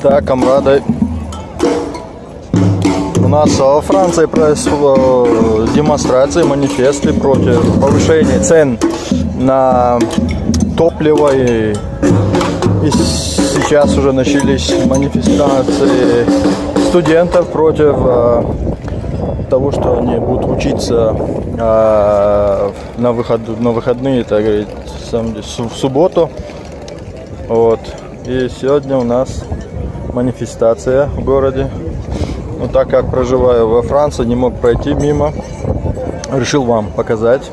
Так, комрады, у нас во Франции происходят демонстрации, манифесты против повышения цен на топливо. И сейчас уже начались манифестации студентов против того, что они будут учиться на выходные, так говорить, в субботу. Вот. И сегодня у нас манифестация в городе. Но так как проживаю во Франции, не мог пройти мимо. Решил вам показать.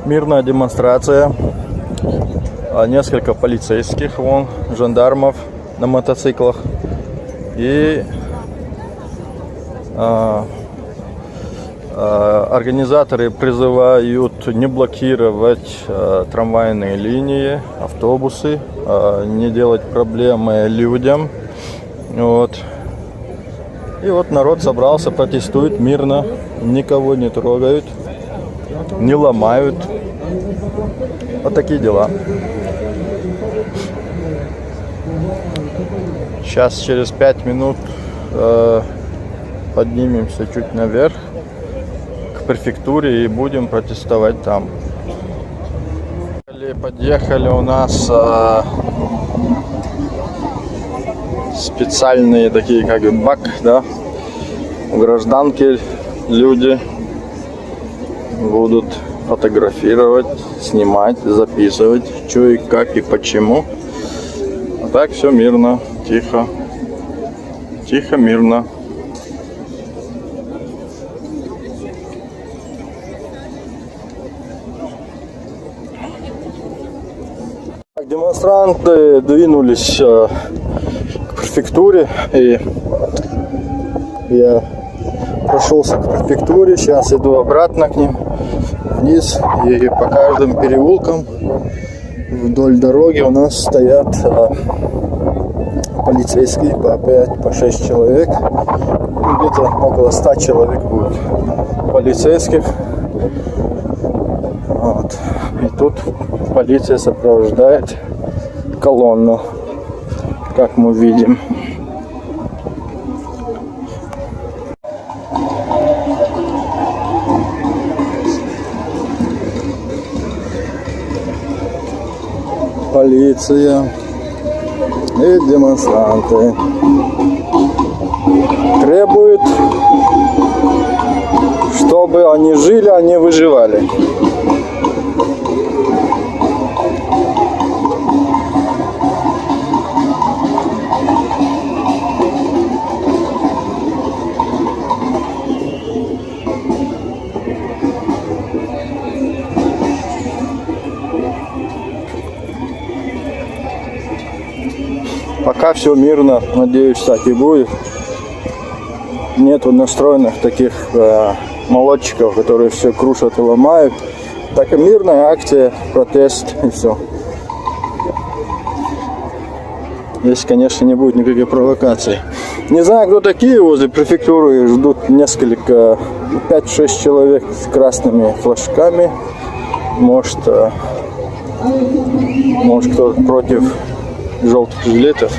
Мирная демонстрация. Несколько полицейских, вон, жандармов на мотоциклах. И организаторы призывают не блокировать трамвайные линии, автобусы, не делать проблемы людям. Вот. И вот народ собрался, протестует мирно, никого не трогают, не ломают. Вот такие дела. Сейчас через 5 минут поднимемся чуть наверх к префектуре и будем протестовать там. Подъехали у нас специальные такие как бак, да, гражданки, люди будут фотографировать, снимать, записывать, что и как и почему. А так все мирно, тихо, тихо, мирно. Демонстранты двинулись к префектуре, и я прошелся к префектуре, сейчас иду обратно к ним вниз, и по каждым переулкам вдоль дороги у нас стоят полицейские по 5, по 6 человек, где-то около 100 человек будет полицейских. Вот. И тут полиция сопровождает колонну, как мы видим. Полиция и демонстранты требуют, чтобы они жили, а не выживали. Пока все мирно, надеюсь, так и будет. Нету настроенных таких молодчиков, которые все крушат и ломают. Так и мирная акция, протест и все. Если, конечно, не будет никаких провокаций. Не знаю, кто такие возле префектуры, ждут несколько, 5-6 человек с красными флажками. Может кто-то против желтых жилетов.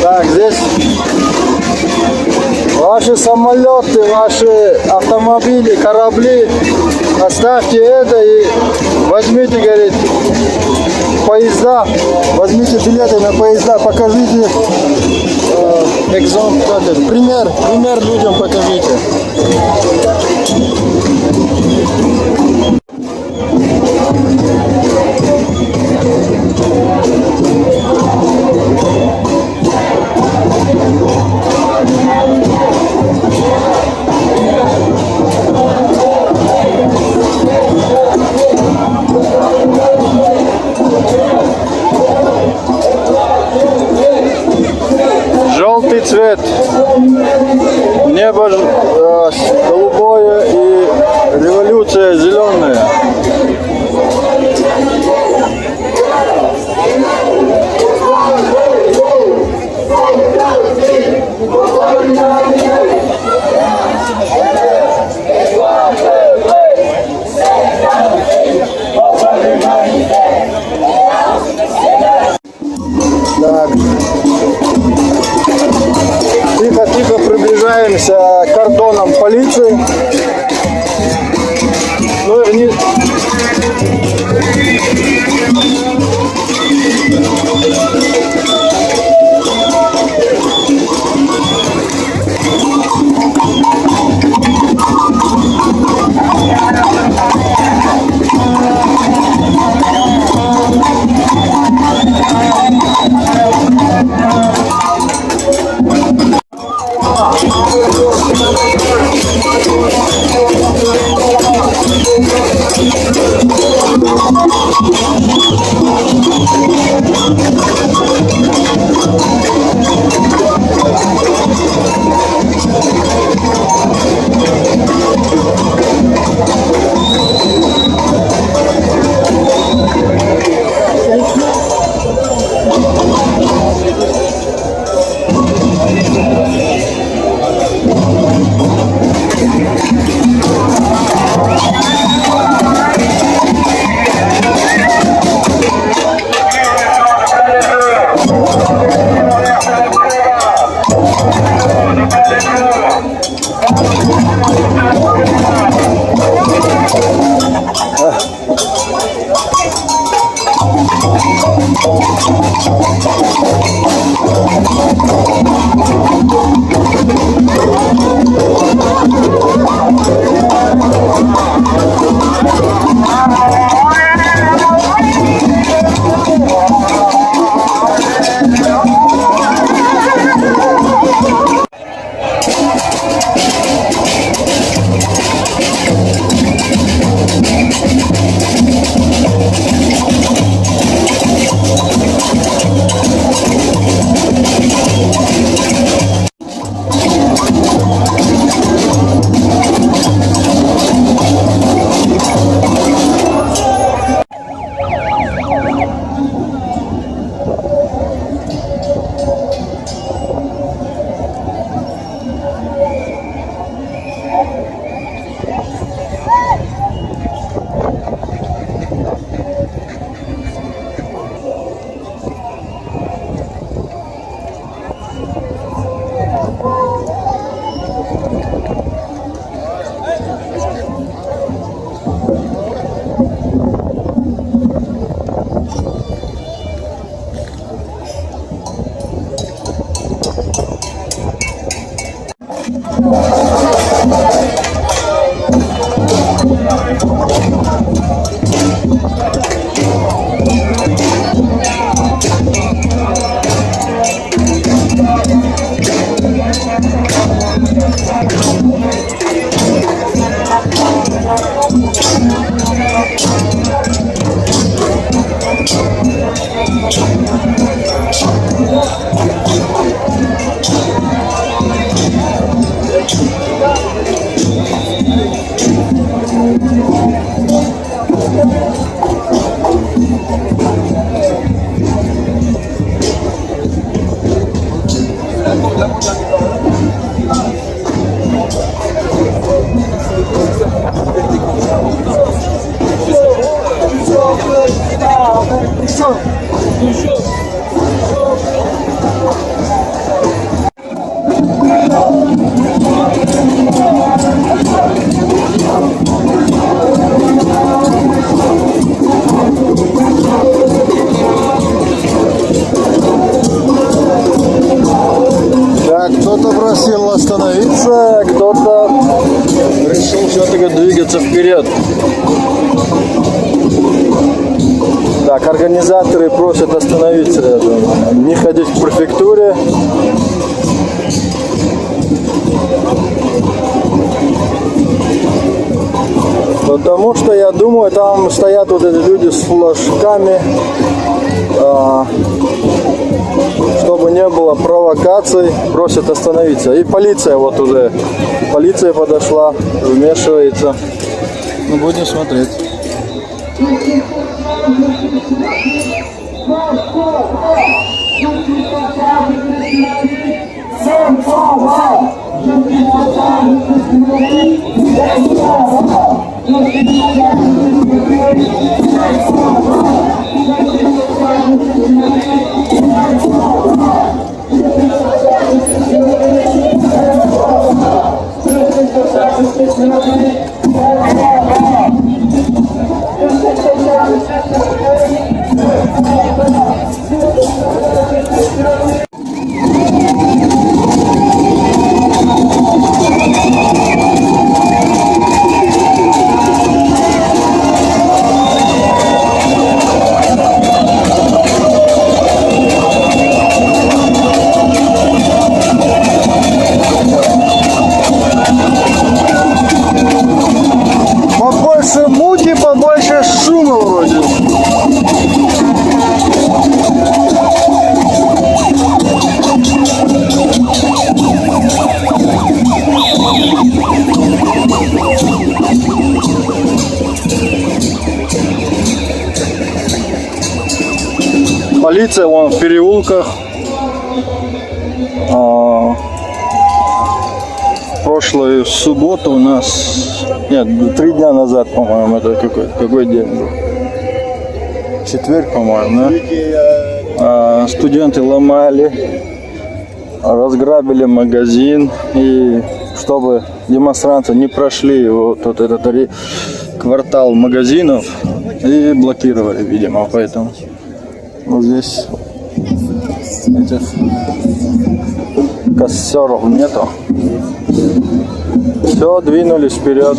Так, здесь ваши самолеты, ваши автомобили, корабли, оставьте это и возьмите, говорит, поезда, возьмите билеты на поезда, покажите пример людям покажите. голубое и революция зеленая. Так. Тихо-тихо приближаемся к кордонам полиции. Ну и вниз. Кто-то просил остановиться, кто-то решил все-таки двигаться вперед. Так, организаторы просят остановиться рядом, не ходить к префектуре. Потому что, я думаю, там стоят вот эти люди с флажками. чтобы не было провокаций, просят остановиться. И полиция вот уже, полиция подошла, вмешивается. Ну, будем смотреть. Побольше мути, побольше шума вроде. Полиция вон в переулках. В прошлую субботу у нас, нет, 3 дня назад, по-моему, это какой день был? Четверг, по-моему, да? Студенты ломали, разграбили магазин, и чтобы демонстранты не прошли вот этот квартал магазинов, и блокировали, видимо, поэтому вот здесь этих кассеров нету. Все, двинулись вперед.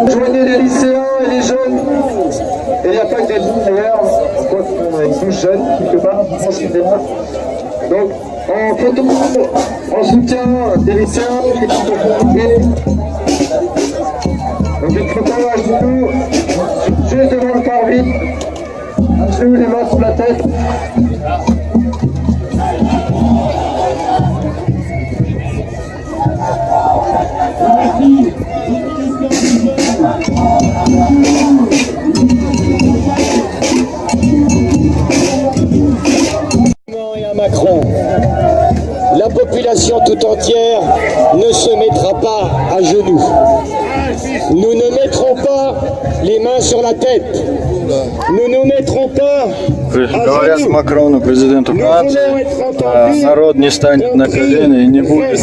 Joignez les lycéens et les jeunes, et il n'y a pas que des jeunes d'ailleurs, je crois qu'on est tous jeunes quelque part, donc en photo, en soutien des lycéens qui sont convoqués. Donc une photo à genoux, juste devant le parvis, à genoux, les mains sur la tête. Et à Macron, la population tout entière ne se mettra pas à genoux. Nous ne mettrons pas les mains sur la tête. Nous ne mettrons pas Говорят Макрону, президенту Франции, народ не станет на колени и не будет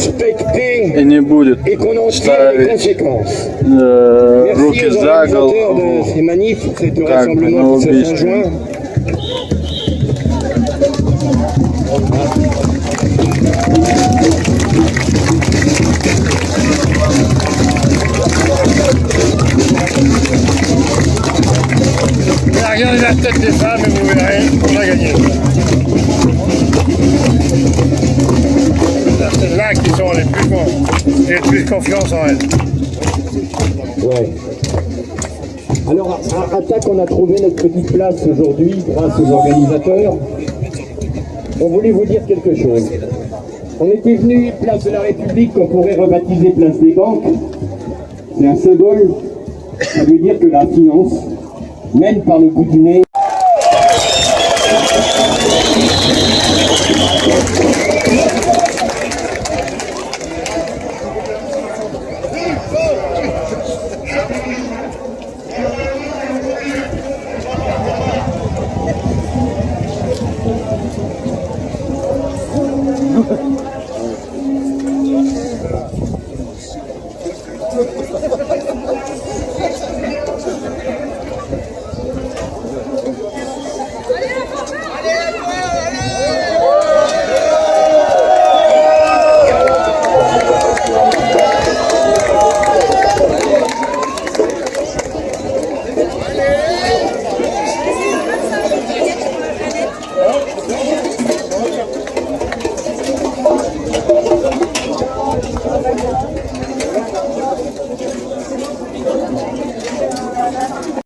ставить руки за голову, как бы на убийство. Regardez la tête des femmes et vous verrez, on a gagné. C'est là qui sont j'ai le plus confiance en elles. Ouais. Alors, à Attaque, on a trouvé notre petite place aujourd'hui grâce aux organisateurs. On voulait vous dire quelque chose. On était venu place de la République qu'on pourrait rebaptiser place des banques. C'est un symbole. Ça veut dire que la finance mène par le bout du nez.